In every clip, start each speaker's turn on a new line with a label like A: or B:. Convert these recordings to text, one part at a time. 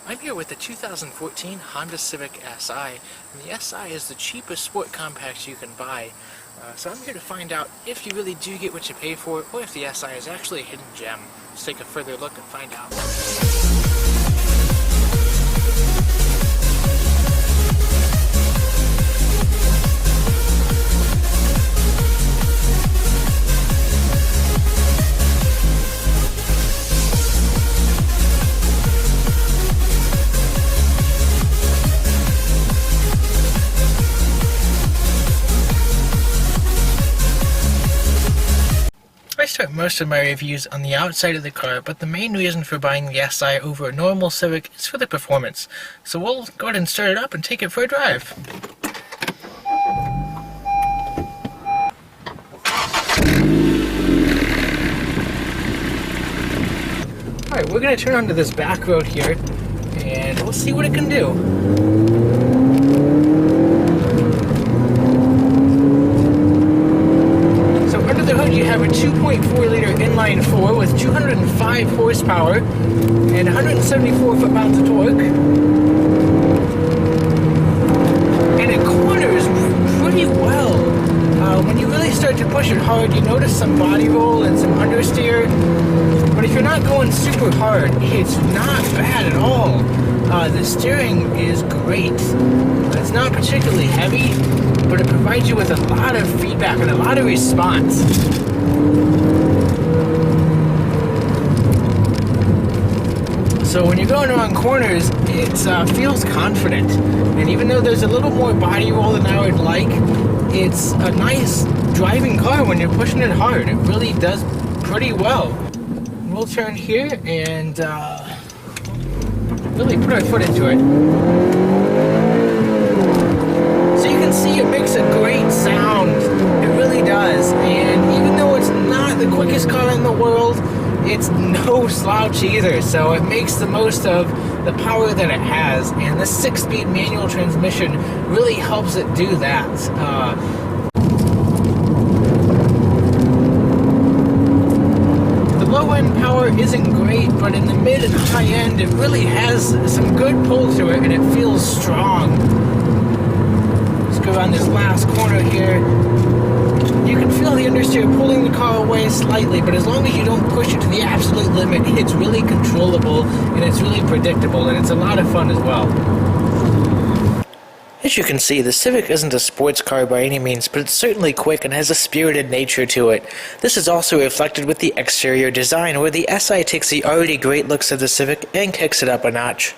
A: I'm here with the 2014 Honda Civic Si, and the Si is the cheapest sport compact you can buy. So I'm here to find out if you really do get what you pay for, or if the Si is actually a hidden gem. Let's take a further look and find out. I start most of my reviews on the outside of the car, but the main reason for buying the Si over a normal Civic is for the performance. So we'll go ahead and start it up and take it for a drive. Alright, we're going to turn onto this back road here, and we'll see what it can do. You have a 2.4 liter inline 4 with 205 horsepower and 174 foot-pounds of torque. And it corners pretty well. When you really start to push it hard, you notice some body roll and some understeer. But if you're not going super hard, it's not bad at all. The steering is great. It's not particularly heavy, but it provides you with a lot of feedback and a lot of response. So when you're going around corners, it feels confident. And even though there's a little more body roll than I would like, it's a nice driving car when you're pushing it hard. It really does pretty well. We'll turn here and really put our foot into it. So you can see it makes a great sound. It really does. And even though it's not the quickest car in the world, it's no slouch either. So it makes the most of the power that it has. And this 6-speed manual transmission really helps it do that. Low-end power isn't great, but in the mid and high end, it really has some good pull to it, and it feels strong. Let's go around this last corner here. You can feel the understeer pulling the car away slightly, but as long as you don't push it to the absolute limit, it's really controllable, and it's really predictable, and it's a lot of fun as well. As you can see, the Civic isn't a sports car by any means, but it's certainly quick and has a spirited nature to it. This is also reflected with the exterior design, where the Si takes the already great looks of the Civic and kicks it up a notch.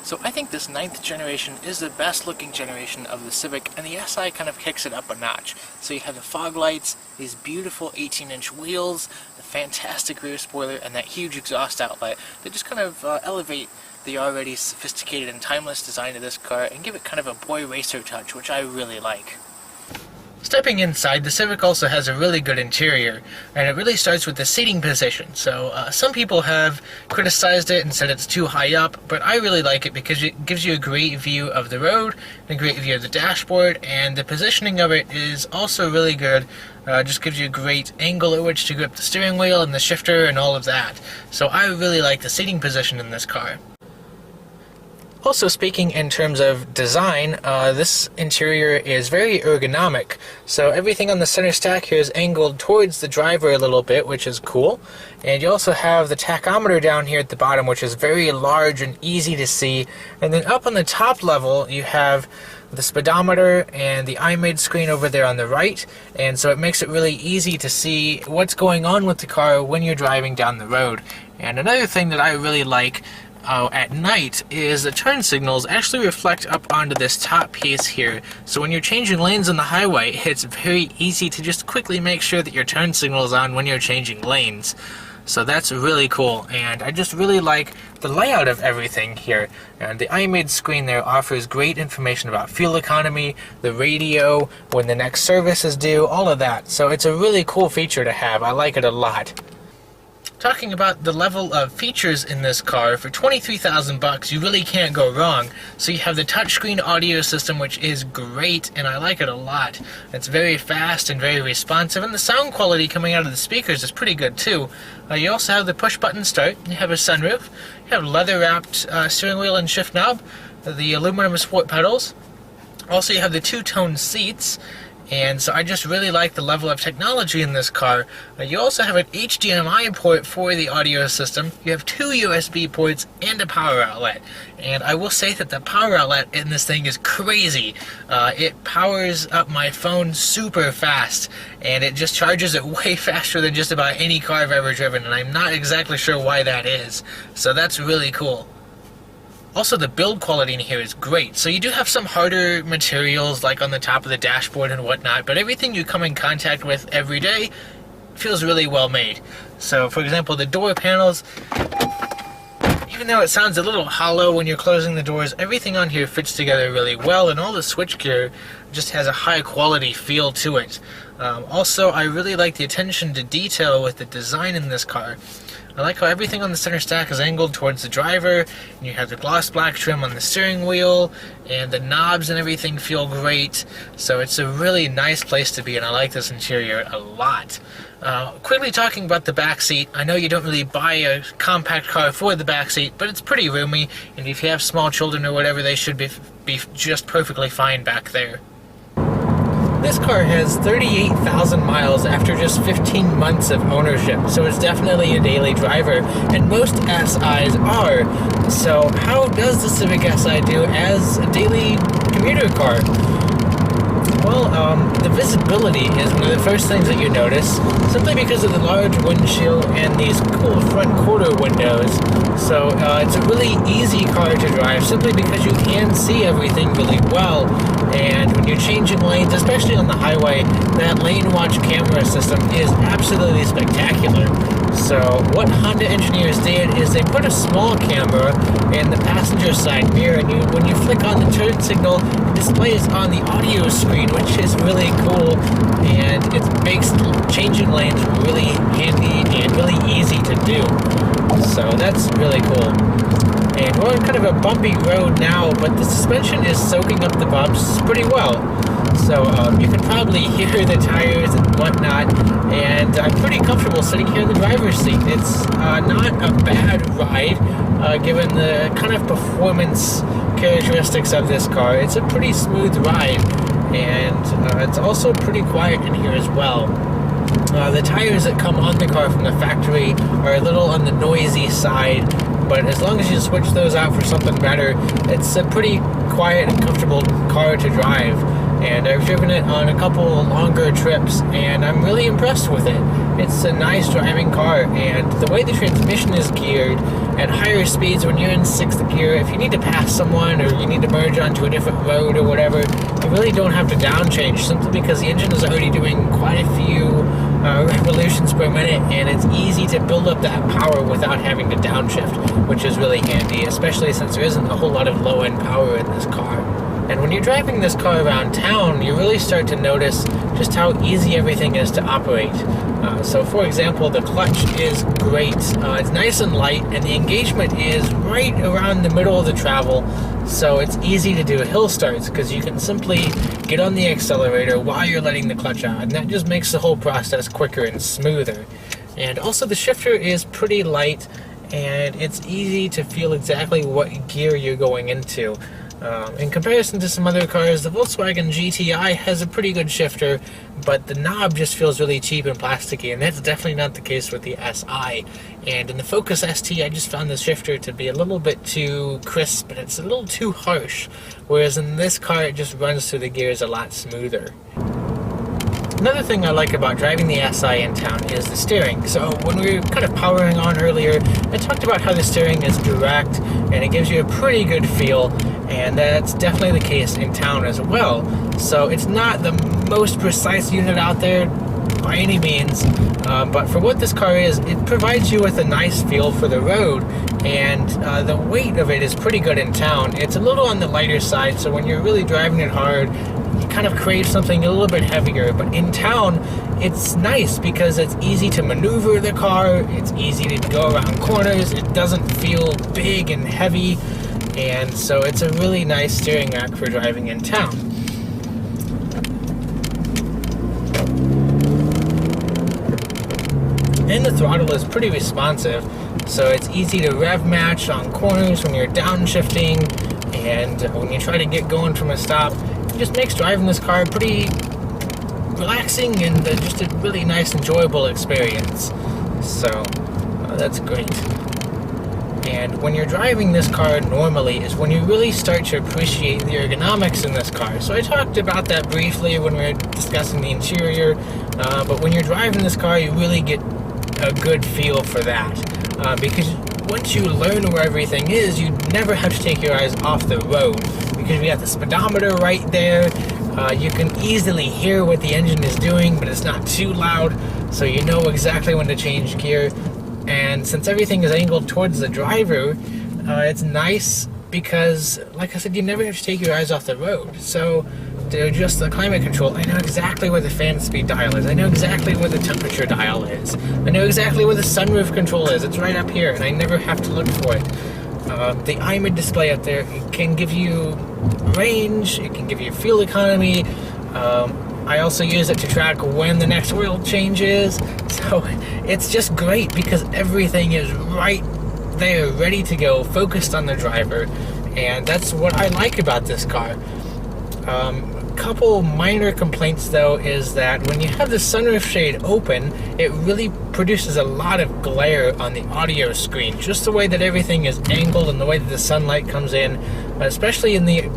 A: So I think this 9th generation is the best looking generation of the Civic, and the Si kind of kicks it up a notch. So you have the fog lights, these beautiful 18-inch wheels, the fantastic rear spoiler, and that huge exhaust outlet that just kind of elevate the already sophisticated and timeless design of this car and give it kind of a boy racer touch, which I really like. Stepping inside, the Civic also has a really good interior, and it really starts with the seating position. So some people have criticized it and said it's too high up, but I really like it because it gives you a great view of the road, and a great view of the dashboard, and the positioning of it is also really good. Just gives you a great angle at which to grip the steering wheel and the shifter and all of that. So I really like the seating position in this car. Also, speaking in terms of design, this interior is very ergonomic. So everything on the center stack here is angled towards the driver a little bit, which is cool. And you also have the tachometer down here at the bottom, which is very large and easy to see. And then up on the top level, you have the speedometer and the iMade screen over there on the right. And so it makes it really easy to see what's going on with the car when you're driving down the road. And another thing that I really like at night is the turn signals actually reflect up onto this top piece here. So when you're changing lanes on the highway, it's very easy to just quickly make sure that your turn signal is on when you're changing lanes. So that's really cool, and I just really like the layout of everything here. And the iMade screen there offers great information about fuel economy, the radio, when the next service is due, all of that. So it's a really cool feature to have. I like it a lot. Talking about the level of features in this car, for 23,000 bucks, you really can't go wrong. So you have the touchscreen audio system, which is great, and I like it a lot. It's very fast and very responsive, and the sound quality coming out of the speakers is pretty good too. You also have the push-button start, you have a sunroof, you have leather-wrapped steering wheel and shift knob, the aluminum sport pedals. Also, you have the two-tone seats. And so I just really like the level of technology in this car. You also have an HDMI port for the audio system. You have 2 USB ports and a power outlet. And I will say that the power outlet in this thing is crazy. It powers up my phone super fast, and it just charges it way faster than just about any car I've ever driven, and I'm not exactly sure why that is. So that's really cool. Also, the build quality in here is great. So you do have some harder materials like on the top of the dashboard and whatnot, but everything you come in contact with every day feels really well made. So for example, the door panels, even though it sounds a little hollow when you're closing the doors, everything on here fits together really well, and all the switchgear just has a high quality feel to it. Also, I really like the attention to detail with the design in this car. I like how everything on the center stack is angled towards the driver, and you have the gloss black trim on the steering wheel, and the knobs and everything feel great. So it's a really nice place to be, and I like this interior a lot. Quickly talking about the back seat, I know you don't really buy a compact car for the back seat, but it's pretty roomy, and if you have small children or whatever, they should be just perfectly fine back there. This car has 38,000 miles after just 15 months of ownership, so it's definitely a daily driver, and most SIs are. So how does the Civic Si do as a daily commuter car? Well, the visibility is one of the first things that you notice, simply because of the large windshield and these cool front quarter windows. So it's a really easy car to drive, simply because you can see everything really well. And when you're changing lanes, especially on the highway, that lane watch camera system is absolutely spectacular. So what Honda engineers did is they put a small camera in the passenger side mirror, and when you flick on the turn signal, it displays on the audio screen, which is really cool, and it makes changing lanes really handy and really easy to do. So that's really cool. And we're on kind of a bumpy road now, but the suspension is soaking up the bumps pretty well. So you can probably hear the tires and whatnot, and I'm pretty comfortable sitting here in the driver's seat. It's not a bad ride, given the kind of performance characteristics of this car. It's a pretty smooth ride, and it's also pretty quiet in here as well. The tires that come on the car from the factory are a little on the noisy side, but as long as you switch those out for something better, it's a pretty quiet and comfortable car to drive. And I've driven it on a couple longer trips, and I'm really impressed with it. It's a nice driving car, and the way the transmission is geared at higher speeds when you're in 6th gear, if you need to pass someone or you need to merge onto a different road or whatever, you really don't have to down change, simply because the engine is already doing quite a few revolutions per minute, and it's easy to build up that power without having to downshift, which is really handy, especially since there isn't a whole lot of low-end power in this car. And when you're driving this car around town, you really start to notice just how easy everything is to operate. So for example, the clutch is great. It's nice and light, and the engagement is right around the middle of the travel. So it's easy to do hill starts, because you can simply get on the accelerator while you're letting the clutch out, and that just makes the whole process quicker and smoother. And also the shifter is pretty light, and it's easy to feel exactly what gear you're going into. In comparison to some other cars, the Volkswagen GTI has a pretty good shifter, but the knob just feels really cheap and plasticky, and that's definitely not the case with the SI. And in the Focus ST, I just found the shifter to be a little bit too crisp, and it's a little too harsh, whereas in this car, it just runs through the gears a lot smoother. Another thing I like about driving the SI in town is the steering. So when we were kind of powering on earlier, I talked about how the steering is direct and it gives you a pretty good feel, and that's definitely the case in town as well. So it's not the most precise unit out there by any means, but for what this car is, it provides you with a nice feel for the road, and the weight of it is pretty good in town. It's a little on the lighter side, so when you're really driving it hard, kind of crave something a little bit heavier, but in town, it's nice because it's easy to maneuver the car, it's easy to go around corners, it doesn't feel big and heavy, and so it's a really nice steering rack for driving in town. And the throttle is pretty responsive, so it's easy to rev match on corners when you're downshifting, and when you try to get going from a stop. It just makes driving this car pretty relaxing and just a really nice, enjoyable experience. So that's great. And when you're driving this car normally is when you really start to appreciate the ergonomics in this car. So I talked about that briefly when we were discussing the interior, but when you're driving this car, you really get a good feel for that, because once you learn where everything is, you never have to take your eyes off the road, because we got the speedometer right there. You can easily hear what the engine is doing, but it's not too loud, so you know exactly when to change gear. And since everything is angled towards the driver, it's nice because, like I said, you never have to take your eyes off the road. So to adjust the climate control, I know exactly where the fan speed dial is. I know exactly where the temperature dial is. I know exactly where the sunroof control is. It's right up here, and I never have to look for it. The IMID display up there can give you range, it can give you fuel economy. I also use it to track when the next oil change is. So it's just great because everything is right there, ready to go, focused on the driver. And that's what I like about this car. Couple minor complaints though is that when you have the sunroof shade open, it really produces a lot of glare on the audio screen, just the way that everything is angled and the way that the sunlight comes in, especially in the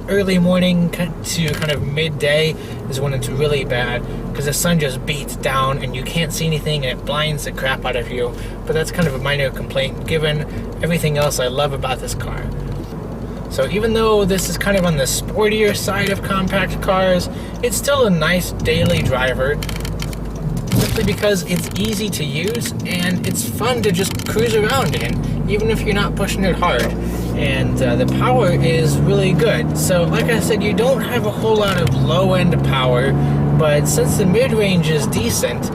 A: early morning to kind of midday is when it's really bad, because the sun just beats down and you can't see anything and it blinds the crap out of you. But that's kind of a minor complaint given everything else I love about this car. So even though this is kind of on the sportier side of compact cars, it's still a nice daily driver, simply because it's easy to use and it's fun to just cruise around in, even if you're not pushing it hard. And the power is really good. So like I said, you don't have a whole lot of low-end power, but since the mid-range is decent,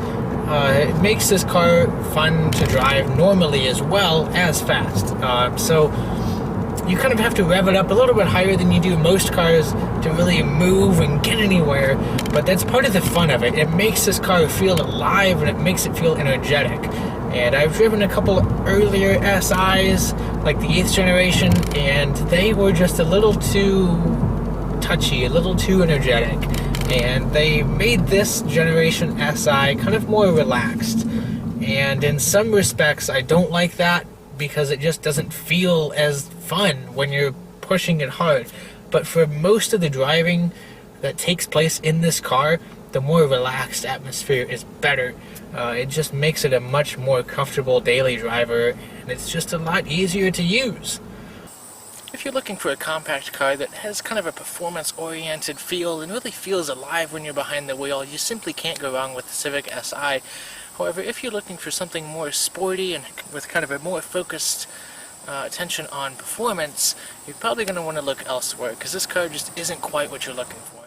A: it makes this car fun to drive normally as well as fast. So you kind of have to rev it up a little bit higher than you do most cars to really move and get anywhere, but that's part of the fun of it. It makes this car feel alive and it makes it feel energetic. And I've driven a couple earlier SIs, like the 8th generation, and they were just a little too touchy, a little too energetic. And they made this generation SI kind of more relaxed. And in some respects, I don't like that, because it just doesn't feel as fun when you're pushing it hard. But for most of the driving that takes place in this car, the more relaxed atmosphere is better. It just makes it a much more comfortable daily driver, and it's just a lot easier to use. If you're looking for a compact car that has kind of a performance-oriented feel and really feels alive when you're behind the wheel, you simply can't go wrong with the Civic Si. However, if you're looking for something more sporty and with kind of a more focused attention on performance, you're probably going to want to look elsewhere, because this car just isn't quite what you're looking for.